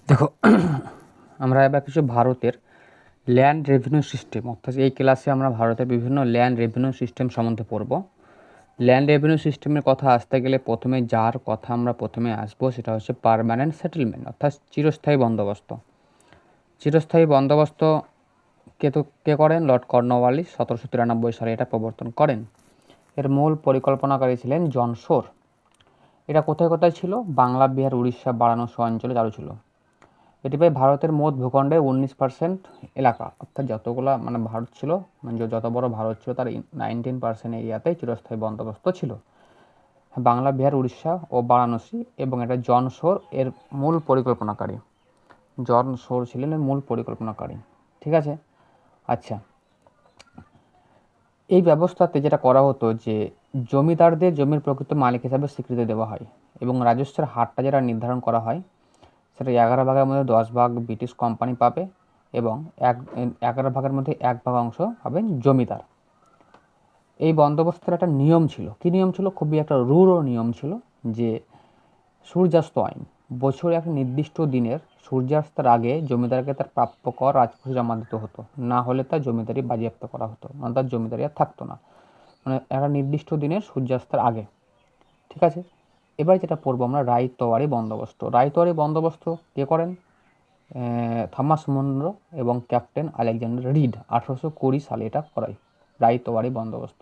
দেখো, আমরা এবার কিছু ভারতের ল্যান্ড রেভিনিউ সিস্টেম, অর্থাৎ এই ক্লাসে আমরা ভারতের বিভিন্ন ল্যান্ড রেভিনিউ সিস্টেম সম্বন্ধে পড়ব। ল্যান্ড রেভিনিউ সিস্টেমের কথা আসতে গেলে প্রথমে যার কথা আমরা প্রথমে আসবো সেটা হচ্ছে পার্মানেন্ট সেটেলমেন্ট, অর্থাৎ চিরস্থায়ী বন্দোবস্ত। চিরস্থায়ী বন্দোবস্ত কে করেন? লর্ড কর্নওয়ালিস 1793 সালে এটা প্রবর্তন করেন। এর মূল পরিকল্পনাকারী ছিলেন জন শোর। এটা কোথায় কোথায় ছিল? বাংলা, বিহার, উড়িষ্যা, বারাণসী অঞ্চলে চালু ছিল। এটি প্রায় ভারতের মোট ভূখণ্ডের 19% এলাকা, অর্থাৎ যতগুলা ভারত ছিল, যত বড় ভারত ছিল তার 19% এরিয়াতে চিরস্থায়ী বন্দোবস্ত ছিল। বাংলা, বিহার, উড়িষ্যা ও বারাণসী, এবং এটা জন শোর এর মূল পরিকল্পনাকারী। জন শোর ছিলেন এর মূল পরিকল্পনাকারী। ঠিক আছে। আচ্ছা, এই ব্যবস্থাতে যেটা করা হতো যে জমিদারদের জমির প্রকৃত মালিক হিসাবে স্বীকৃতি দেওয়া হয়, এবং রাজস্বের হারটা যেটা নির্ধারণ করা হয় সেটা 11 ভাগের মধ্যে 10 ভাগ ব্রিটিশ কোম্পানি পাবে, এবং 11 ভাগের মধ্যে 1 ভাগ অংশ পাবেন জমিদার। এই বন্দোবস্তের একটা নিয়ম ছিল। কী নিয়ম ছিল? খুবই একটা রূঢ় নিয়ম ছিল যে সূর্যাস্ত আইন। বছরে একটা নির্দিষ্ট দিনের সূর্যাস্তের আগে জমিদারকে তার প্রাপ্য কর রাজকোষে জমা দিতে হতো, না হলে তার জমিদারি বাজেয়াপ্ত করা হতো, তার জমিদারি আর থাকতো না, একটা নির্দিষ্ট দিনের সূর্যাস্তের আগে। ঠিক আছে। এবার যেটা পড়বো আমরা রায়তওয়ারি বন্দোবস্ত। রায়তওয়ারি বন্দোবস্ত কে করেন? থমাস মুনরো এবং ক্যাপ্টেন আলেকজান্ডার রিড 1820 সালে এটা করায়। রায়তওয়ারি বন্দোবস্ত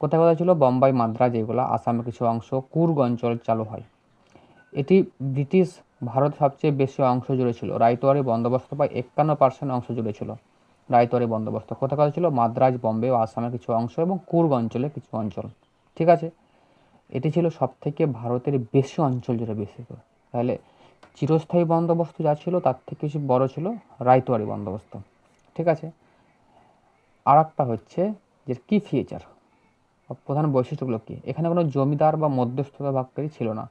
কোথায় কোথায় ছিল? বোম্বাই, মাদ্রাজ, এগুলো আসামের কিছু অংশ, কুর্গ অঞ্চল চালু হয়। এটি ব্রিটিশ ভারত সবচেয়ে বেশি অংশ জুড়ে ছিল। রায়তওয়ারি বন্দোবস্ত প্রায় 51% অংশ জুড়ে ছিল। রায়তওয়ারি বন্দোবস্ত কোথায় কোথায় ছিল? মাদ্রাজ, বম্বে ও আসামের কিছু অংশ এবং কুর্গ অঞ্চলের কিছু অঞ্চল। ঠিক আছে। এটি ছিল সবথেকে ভারতের বেশি অঞ্চল জুড়ে বেশি করে। তাহলে চিরস্থায়ী বন্দোবস্ত যা ছিল তার থেকে বেশি বড় ছিল রায়তওয়ারি বন্দোবস্ত। ঠিক আছে। আর একটা হচ্ছে যে কি ফিচার, প্রধান বৈশিষ্ট্যগুলো কী? এখানে কোনো জমিদার বা মধ্যস্থতা ভাগকারী ছিল না,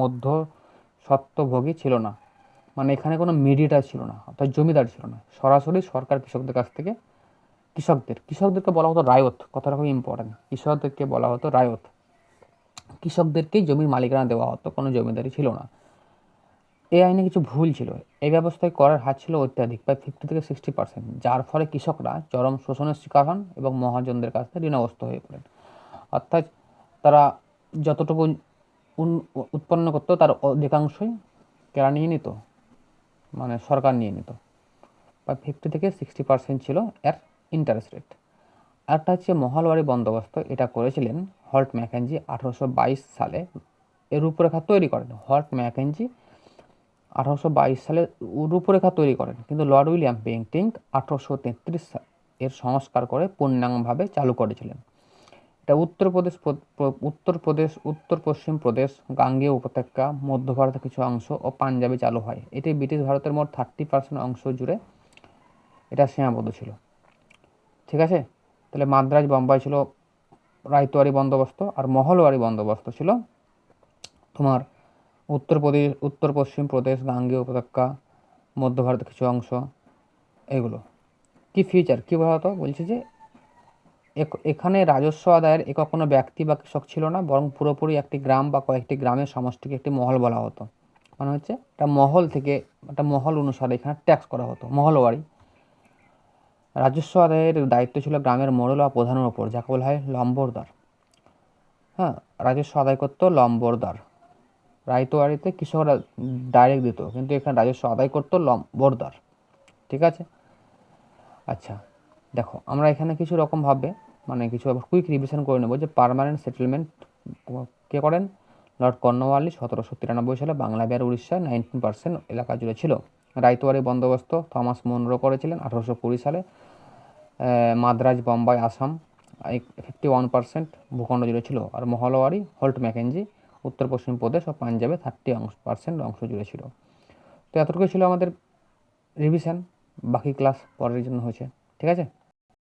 মধ্য স্বত্বভোগী ছিল না, এখানে কোনো মিডিয়েটার ছিল না, অর্থাৎ জমিদার ছিল না। সরাসরি সরকার কৃষকদের কাছ থেকে কৃষকদেরকে বলা হতো রায়ত। কথাটা খুব ইম্পর্টেন্ট। কৃষকদেরকে বলা হতো রায়ত। কৃষকদেরকেই জমির মালিকানা দেওয়া হতো, কোনো জমিদারি ছিল না। এই আইনে কিছু ভুল ছিল। এই ব্যবস্থায় করের হার ছিল অত্যাধিক, প্রায় 50 থেকে 60%, যার ফলে কৃষকরা চরম শোষণের শিকার হন এবং মহাজনদের কাছ থেকে ঋণগ্রস্ত হয়ে পড়েন। অর্থাৎ তারা যতটুকু উৎপন্ন করতো তার অধিকাংশই কেরা নিয়ে নিত? সরকার নিয়ে নিত। প্রায় 50 থেকে 60% ছিল এর ইন্টারেস্ট রেট। একটা হচ্ছে মহলওয়ারি বন্দোবস্ত। এটা করেছিলেন হল্ট ম্যাকেঞ্জি 1822 সালে। এর রূপরেখা তৈরি করেন হল্ট ম্যাকেঞ্জি 1822 সালে রূপরেখা তৈরি করেন, কিন্তু লর্ড উইলিয়াম বেন্টিঙ্ক 1833 এর সংস্কার করে পূর্ণাঙ্গভাবে চালু করেছিলেন। এটা উত্তর পশ্চিম প্রদেশ, গাঙ্গেয় উপত্যকা, মধ্য ভারতের কিছু অংশ ও পাঞ্জাবে চালু হয়। এটি ব্রিটিশ ভারতের মোট 30% অংশ জুড়ে এটা সীমাবদ্ধ ছিল। ঠিক আছে। তাহলে মাদ্রাজ, বোম্বাই ছিল রায়তওয়ারি বন্দোবস্ত, আর মহলওয়ারি বন্দোবস্ত ছিল তোমার উত্তর পশ্চিম প্রদেশ, গাঙ্গেয় উপত্যকা, মধ্য ভারতের কিছু অংশ, এগুলো। কি ফিচার কী বলা হতো? বলছে যে এখানে রাজস্ব আদায়ের একক কোনো ব্যক্তি বা কৃষক ছিল না, বরং পুরোপুরি একটি গ্রাম বা কয়েকটি গ্রামের সমষ্টিকে একটি মহল বলা হতো। হচ্ছে একটা মহল অনুসারে এখানে ট্যাক্স করা হতো। মহলওয়ারি রাজস্ব আদায়ের দায়িত্ব ছিল গ্রামের মোড়ল বা প্রধানের ওপর, যাকে বলা হয় লম্বরদার। হ্যাঁ, রাজস্ব আদায় করতো লম্বরদার। রায়তওয়ারিতে কৃষকরা ডাইরেক্ট দিত, কিন্তু এখানে রাজস্ব আদায় করতো লম্বরদার। ঠিক আছে। আচ্ছা, দেখো আমরা এখানে কিছু রকমভাবে কিছু কুইক রিভিশন করে নেব যে পার্মানেন্ট সেটেলমেন্ট কে করেন? লর্ড কর্নওয়ালিস 1793 সালে বাংলা, বিহার, উড়িষ্যা 19% এলাকা জুড়ে ছিল। রায়তওয়ারি বন্দোবস্ত থমাস মুনরো করেছিলেন 1820 সালে। মাদ্রাজ, বোম্বাই, আসাম 51% ভূখণ্ড জুড়ে ছিল। আর মহলওয়ারি হল্ট ম্যাকেঞ্জি উত্তর পশ্চিম প্রদেশ ও পাঞ্জাবে 30% অংশ জুড়ে ছিল। তো এতটুকু ছিল আমাদের রিভিশন। বাকি ক্লাস পরের জন্য হয়েছে। ঠিক আছে।